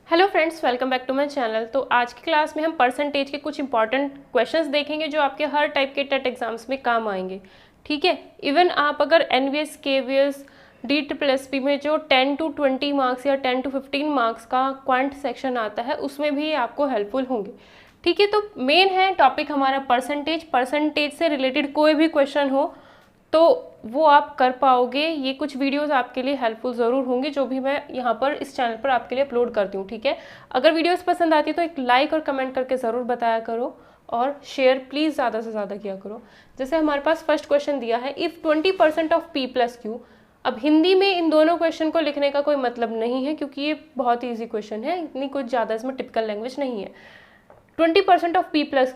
Hello friends, welcome back to my channel. तो आज की क्लास में हम परसेंटेज के कुछ इंपॉर्टेंट क्वेश्चंस देखेंगे जो आपके हर टाइप के टेट एग्जाम्स में काम आएंगे। ठीक है, इवन आप अगर एनवीएस केवीएस DSSP में जो 10 to 20 मार्क्स या 10 to 15 मार्क्स का क्वांट सेक्शन आता है उसमें भी आपको हेल्पफुल होंगे। ठीक है, तो मेन है टॉपिक हमारा परसेंटेज से रिलेटेड कोई भी क्वेश्चन हो तो वो आप कर पाओगे। ये कुछ वीडियोस आपके लिए हेल्पफुल ज़रूर होंगे जो भी मैं यहाँ पर इस चैनल पर आपके लिए अपलोड करती हूँ। ठीक है, अगर वीडियोस पसंद आती है तो एक लाइक और कमेंट करके ज़रूर बताया करो और शेयर प्लीज़ ज़्यादा से ज़्यादा किया करो। जैसे हमारे पास फर्स्ट क्वेश्चन दिया है, if 20% of P plus Q। अब हिंदी में इन दोनों क्वेश्चन को लिखने का कोई मतलब नहीं है क्योंकि ये बहुत ईजी क्वेश्चन है, इतनी कुछ ज़्यादा इसमें टिपिकल लैंग्वेज नहीं है। 20% ऑफ P प्लस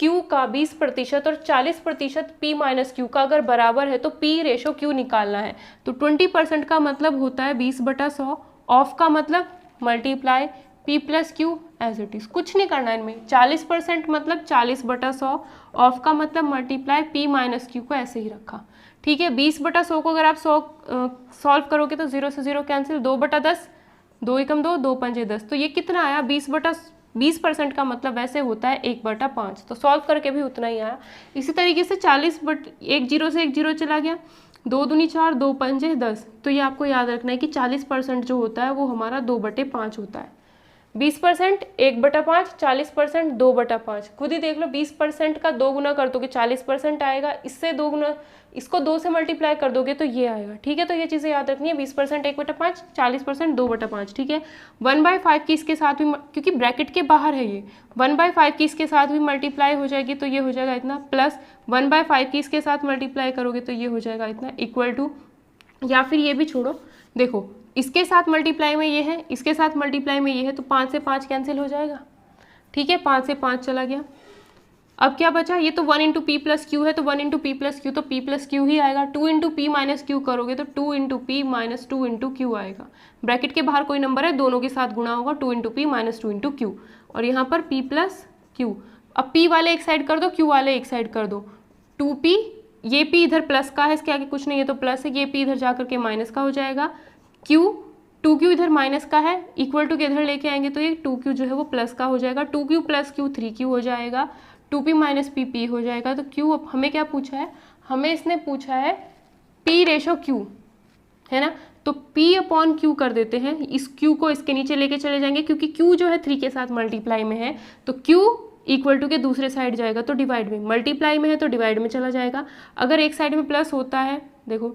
Q का 20% और 40% P माइनस Q का अगर बराबर है तो P रेशो Q निकालना है। तो 20% का मतलब होता है 20/100, ऑफ का मतलब multiply P plus Q as it is, कुछ नहीं करना है इनमें। 40% मतलब 40/100, ऑफ का मतलब मल्टीप्लाई P माइनस Q को ऐसे ही रखा। ठीक है, 20/100 को अगर आप सॉल्व करोगे तो 0 से 0 कैंसिल, 2/10, 2 एकम 2, 2 पंजे 10, तो ये कितना आया 20% का मतलब वैसे होता है 1/5, तो सॉल्व करके भी उतना ही आया। इसी तरीके से 1 0 से 1 0 चला गया, 2 दूनी 4, 2 पंजे 10, तो ये आपको याद रखना है कि 40% जो होता है वो हमारा 2/5 होता है। 20% 1/5, 40% 2/5, खुद ही देख लो। 20% का 2 गुना कर दोगे 40% आएगा, इससे 2 गुना, इसको 2 से मल्टीप्लाई कर दोगे तो ये आएगा। ठीक है, तो ये चीज़ें याद रखनी है। 20% 1/5, 40% 2/5। ठीक है, 1/5 की इसके साथ भी, क्योंकि ब्रैकेट के बाहर है ये, 1/5 की इसके साथ भी मल्टीप्लाई हो जाएगी तो ये हो जाएगा इतना, प्लस 1/5 की इसके साथ मल्टीप्लाई करोगे तो ये हो जाएगा इतना, इक्वल टू, या फिर ये भी छोड़ो, देखो इसके साथ मल्टीप्लाई में ये है, इसके साथ मल्टीप्लाई में ये है, तो 5 से 5 कैंसिल हो जाएगा। ठीक है, 5 से 5 चला गया। अब क्या बचा, ये तो 1 इंटू P प्लस Q है, तो 1 इंटू P प्लस Q तो P प्लस Q ही आएगा। 2 इंटू P माइनस Q करोगे तो 2 into P minus 2 into Q आएगा। ब्रैकेट के बाहर कोई नंबर है, दोनों के साथ गुणा होगा, 2 into P minus 2 into Q, और यहाँ पर P प्लस Q। अब P वाले एक साइड कर दो, Q वाले एक साइड कर दो, 2P, ये P इधर प्लस का है, इसके आगे कुछ नहीं है तो प्लस है, ये P इधर जा करके माइनस का हो जाएगा, Q 2Q इधर माइनस का है, इक्वल टू के इधर लेके आएंगे तो ये 2Q जो है वो प्लस का हो जाएगा, 2Q प्लस Q 3Q हो जाएगा, 2P माइनस P हो जाएगा। तो Q, अब हमें क्या पूछा है, हमें इसने पूछा है P रेशो Q, है ना, तो P अपॉन Q कर देते हैं। इस Q को इसके नीचे लेके चले जाएंगे क्योंकि Q जो है 3 के साथ मल्टीप्लाई में है, तो Q इक्वल टू के दूसरे साइड जाएगा तो डिवाइड में, मल्टीप्लाई में है तो डिवाइड में चला जाएगा। अगर एक साइड में प्लस होता है, देखो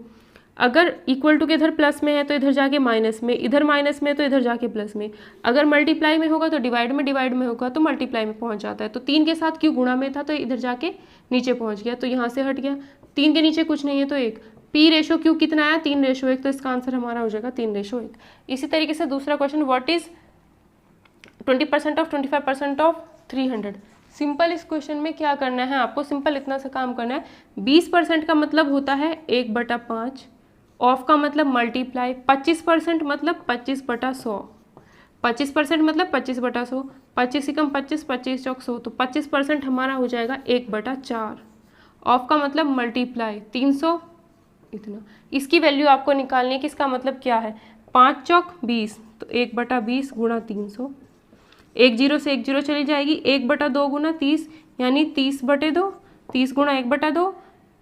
अगर इक्वल टू के इधर प्लस में है तो इधर जाके माइनस में, इधर माइनस में है तो इधर जाके प्लस में, अगर मल्टीप्लाई में होगा तो डिवाइड में होगा तो मल्टीप्लाई में पहुंच जाता है। तो 3 के साथ Q गुणा में था तो इधर जाके नीचे पहुंच गया, तो यहाँ से हट गया, 3 के नीचे कुछ नहीं है तो 1, P रेशो Q कितना आया 3:1, तो इसका आंसर हमारा हो जाएगा 3:1। इसी तरीके से दूसरा question, what is 20% of 25% of 300। Simple इस क्वेश्चन में क्या करना है आपको, सिंपल इतना सा काम करना है। 20% का मतलब होता है 1/5, ऑफ का मतलब मल्टीप्लाई, 25% मतलब 25/100, 25% मतलब 25/100, 25 एकम 25, 25 चौक 100, तो 25% हमारा हो जाएगा 1/4, ऑफ का मतलब मल्टीप्लाई 300, इतना। इसकी वैल्यू आपको निकालनी है कि इसका मतलब क्या है, 5 चौक 20, तो 1/20 गुणा 300, 1 0 से 1 0 चली जाएगी, 1/2 गुना 30 यानी 30/2, 30 गुणा 1/2,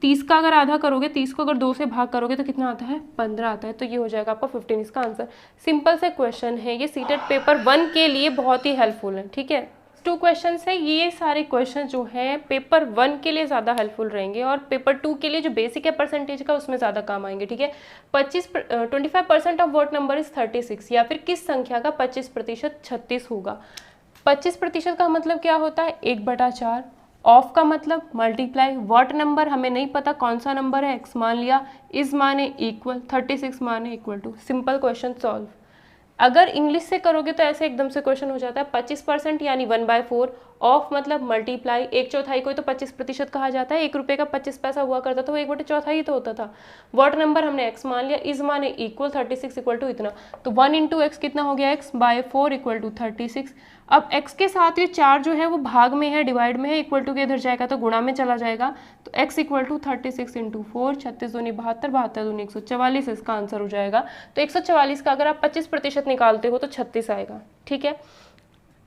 30 का अगर आधा करोगे, 30 को अगर 2 से भाग करोगे तो कितना आता है, 15 आता है, तो ये हो जाएगा आपका 15 इसका आंसर। सिंपल से क्वेश्चन है ये, सीटेट पेपर 1 के लिए बहुत ही हेल्पफुल है। ठीक है, 2 क्वेश्चन है, ये सारे क्वेश्चन जो हैं पेपर 1 के लिए ज़्यादा हेल्पफुल रहेंगे और पेपर 2 के लिए जो बेसिक है परसेंटेज का उसमें ज़्यादा काम आएंगे। ठीक है, 25% ऑफ व्हाट नंबर इज 36, या फिर किस संख्या का 25% 36 होगा। 25% का मतलब क्या होता है, 1/4, ऑफ का मतलब मल्टीप्लाई, व्हाट नंबर हमें नहीं पता कौन सा नंबर है, x मान लिया, इज माने इक्वल, 36 माने equal to, simple question solve. अगर इंग्लिश से करोगे तो ऐसे एकदम से क्वेश्चन हो जाता है, 25% यानी 1/4, ऑफ मतलब मल्टीप्लाई, 1/4 को तो 25% कहा जाता है, 1 रुपये का 25 पैसा हुआ करता था, वो 1/4 ही तो होता था। व्हाट नंबर हमने x मान लिया, इज माने इक्वल 36 इक्वल टू इतना, तो 1 इंटू एक्स कितना हो गया, x/4 इक्वल टू 36। अब x के साथ ये 4 जो है वो भाग में है, डिवाइड में है, इक्वल टू के इधर जाएगा तो गुणा में चला जाएगा, तो x इक्वल टू 36 इंटू 4, 36 दूनी 72, 72 दूनी 144 इसका आंसर हो जाएगा। तो 144 का अगर आप 25% निकालते हो तो 36 आएगा, ठीक है,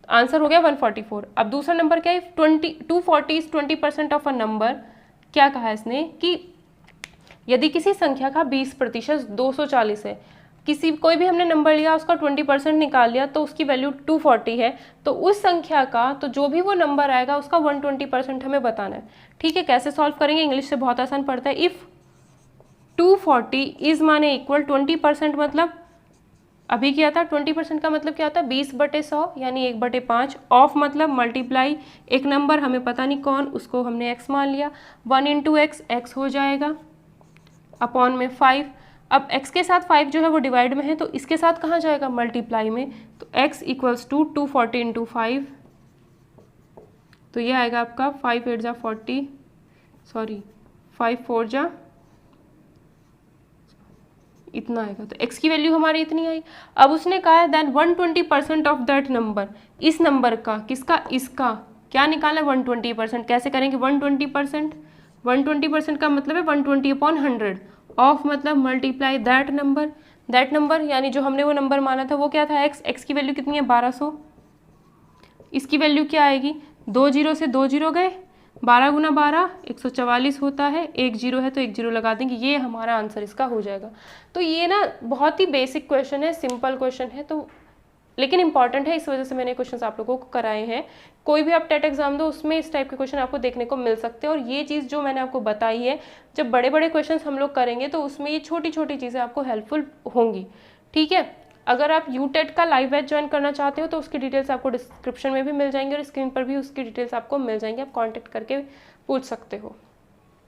आंसर हो गया 144। अब दूसरा नंबर क्या है, 240 इज 20% ऑफ अ नंबर। क्या कहा इसने कि यदि किसी संख्या का 20% 240 है, कोई भी हमने नंबर लिया उसका 20% निकाल लिया तो उसकी वैल्यू 240 है, तो उस संख्या का तो जो भी वो नंबर आएगा उसका 120% हमें बताना है, ठीक है। कैसे सॉल्व करेंगे, इंग्लिश से बहुत आसान पड़ता है। इफ़ 240 इज माने इक्वल 20% मतलब अभी क्या था, 20% का मतलब क्या होता है, 20/100 यानी 1/5, ऑफ मतलब मल्टीप्लाई, एक नंबर हमें पता नहीं कौन, उसको हमने x मान लिया, 1 इंटू एक्स, एक्स हो जाएगा, अपॉन में 5। अब x के साथ 5 जो है वो डिवाइड में है, तो इसके साथ कहाँ जाएगा, मल्टीप्लाई में, तो x इक्वल्स टू 240 इंटू 5, तो ये आएगा आपका 5 8 जा 40, सॉरी 5 4 जा इतना आएगा, तो x की वैल्यू हमारी इतनी आई। अब उसने कहा है देन 120% ऑफ दैट नंबर, इस नंबर का, किसका, इसका क्या निकाला, 120%। कैसे करेंगे 120%, 120% का मतलब है 120/100, ऑफ मतलब मल्टीप्लाई दैट नंबर यानी जो हमने वो नंबर माना था वो क्या था, x की वैल्यू कितनी है 1200, इसकी वैल्यू क्या आएगी, 2 जीरो से 2 जीरो गए, 12 गुना 12 144 होता है, 1 जीरो है तो 1 जीरो लगा देंगे, ये हमारा आंसर इसका हो जाएगा। तो ये ना बहुत ही बेसिक क्वेश्चन है, सिंपल क्वेश्चन है, तो लेकिन इंपॉर्टेंट है, इस वजह से मैंने क्वेश्चंस आप लोगों को कराए हैं। कोई भी आप टेट एग्जाम दो उसमें इस टाइप के क्वेश्चन आपको देखने को मिल सकते हैं, और ये चीज़ जो मैंने आपको बताई है, जब बड़े बड़े क्वेश्चन हम लोग करेंगे तो उसमें ये छोटी छोटी चीज़ें आपको हेल्पफुल होंगी, ठीक है। अगर आप यूटेट का लाइव बैच ज्वाइन करना चाहते हो तो उसकी डिटेल्स आपको डिस्क्रिप्शन में भी मिल जाएंगे और स्क्रीन पर भी उसकी डिटेल्स आपको मिल जाएंगी, आप कांटेक्ट करके पूछ सकते हो।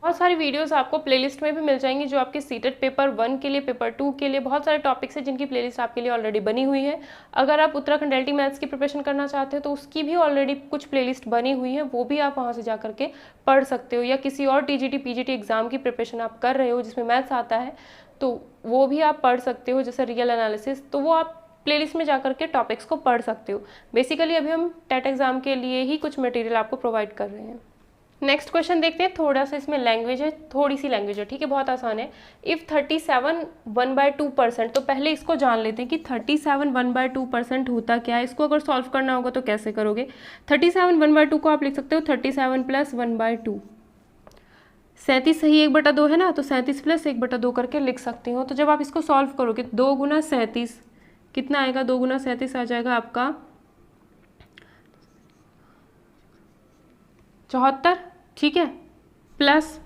बहुत सारी वीडियोस आपको प्लेलिस्ट में भी मिल जाएंगी जो आपके सीटेट पेपर 1 के लिए, पेपर 2 के लिए, बहुत सारे टॉपिक्स हैं जिनकी प्लेलिस्ट आपके लिए ऑलरेडी बनी हुई है। अगर आप उत्तराखंड एलटी मैथ्स की प्रिपरेशन करना चाहते हो तो उसकी भी ऑलरेडी कुछ प्लेलिस्ट बनी हुई है, वो भी आप वहाँ से जा करके पढ़ सकते हो। या किसी और टीजीटी पीजीटी एग्जाम की प्रिपरेशन आप कर रहे हो जिसमें मैथ्स आता है तो वो भी आप पढ़ सकते हो, जैसे रियल एनालिसिस, तो वो आप प्लेलिस्ट में जाकर के टॉपिक्स को पढ़ सकते हो। बेसिकली अभी हम टेट एग्जाम के लिए ही कुछ मटेरियल आपको प्रोवाइड कर रहे हैं। नेक्स्ट क्वेश्चन देखते हैं, थोड़ा सा इसमें लैंग्वेज है, थोड़ी सी लैंग्वेज है, ठीक है, बहुत आसान है। इफ़ 37 1/2%, तो पहले इसको जान लेते हैं कि 37 1/2% होता क्या है। इसको अगर सॉल्व करना होगा तो कैसे करोगे, 37 1/2 को आप लिख सकते हो 37 + 1/2, 37 सही 1/2 है ना, तो 37 + 1/2 करके लिख सकते हो। तो जब आप इसको सॉल्व करोगे 2 गुना 37 कितना आएगा, 2 गुना 37 आ जाएगा आपका 74, ठीक है, प्लस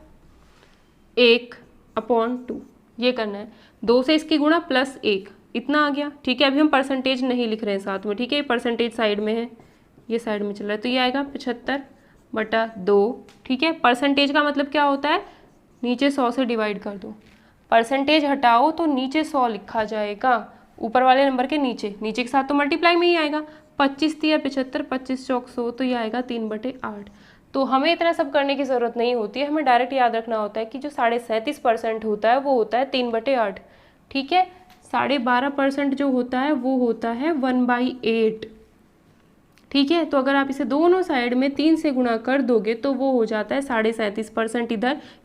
1/2, ये करना है, 2 से इसकी गुणा प्लस 1 इतना आ गया, ठीक है। अभी हम परसेंटेज नहीं लिख रहे हैं साथ में, ठीक है, परसेंटेज साइड में है, ये साइड में चल रहा है, तो ये आएगा 75/2, ठीक है। परसेंटेज का मतलब क्या होता है, नीचे 100 से डिवाइड कर दो, परसेंटेज हटाओ तो नीचे 100 लिखा जाएगा, ऊपर वाले नंबर के नीचे के साथ तो मल्टीप्लाई में ही आएगा, 25 × 75, 25 चौक 100, तो ये आएगा 3/8। तो हमें इतना सब करने की ज़रूरत नहीं होती है, हमें डायरेक्ट याद रखना होता है कि जो 37.5% होता है वो होता है 3/8, ठीक है। 12.5% जो होता है वो होता है 1/8, ठीक है। तो अगर आप इसे दोनों साइड में 3 से गुणा कर दोगे तो वो हो जाता है 37.5%,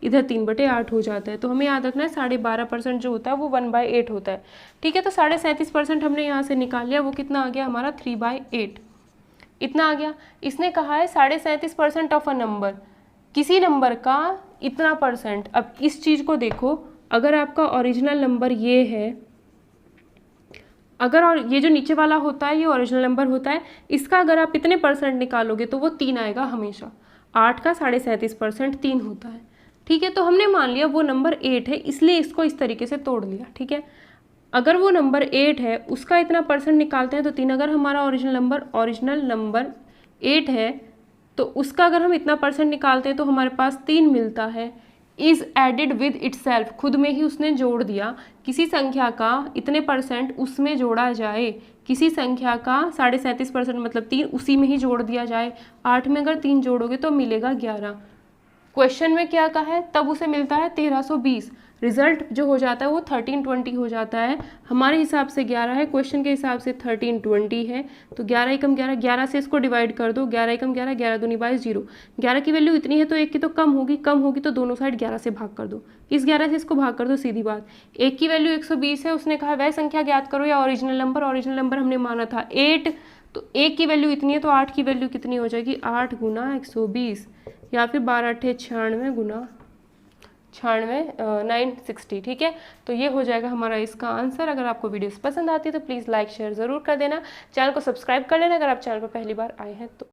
इधर 3/8 हो जाता है। तो हमें याद रखना है 12.5% जो होता है वो 1/8 होता है, ठीक है। तो 37.5% हमने यहाँ से निकाल लिया, वो कितना आ गया हमारा 3/8, इतना आ गया। इसने कहा है 37.5% ऑफ अ नंबर, किसी नंबर का इतना परसेंट। अब इस चीज़ को देखो, अगर आपका ओरिजिनल नंबर ये है, अगर और ये जो नीचे वाला होता है ये ओरिजिनल नंबर होता है, इसका अगर आप इतने परसेंट निकालोगे तो वो 3 आएगा हमेशा, 8 का 37.5% 3 होता है, ठीक है। तो हमने मान लिया वो नंबर 8 है, इसलिए इसको इस तरीके से तोड़ लिया, ठीक है। अगर वो नंबर 8 है उसका इतना परसेंट निकालते हैं तो 3, अगर हमारा ओरिजिनल नंबर 8 है तो उसका अगर हम इतना परसेंट निकालते हैं तो हमारे पास 3 मिलता है, इज एडिड विद इटसेल्फ, खुद में ही उसने जोड़ दिया, किसी संख्या का इतने परसेंट उसमें जोड़ा जाए, किसी संख्या का 37.5% मतलब 3 उसी में ही जोड़ दिया जाए। 8 में अगर 3 जोड़ोगे तो मिलेगा 11। क्वेश्चन में क्या कहा है, तब उसे मिलता है 1320। रिजल्ट जो हो जाता है वो 1320 हो जाता है। हमारे हिसाब से 11 है, क्वेश्चन के हिसाब से 1320 है। तो 11 एकम 11, 11 से इसको डिवाइड कर दो, 11 एकम 11, 11 दूनी 22, 0। 11 की वैल्यू इतनी है तो 1 की तो कम होगी, कम होगी तो दोनों साइड 11 से भाग कर दो, इस 11 से इसको भाग कर दो, सीधी बात। 1 की वैल्यू 120 है, उसने कहा वह संख्या ज्ञात करो या ओरिजिनल नंबर, ओरिजिनल नंबर हमने माना था 8, तो 1 की वैल्यू इतनी है तो 8 की वैल्यू कितनी हो जाएगी, 8 गुना 120 या फिर 12 अट्ठे 96 गुना 96 960। ठीक है, तो ये हो जाएगा हमारा इसका आंसर। अगर आपको वीडियोस पसंद आती है तो प्लीज़ लाइक शेयर ज़रूर कर देना, चैनल को सब्सक्राइब कर लेना अगर आप चैनल पर पहली बार आए हैं तो।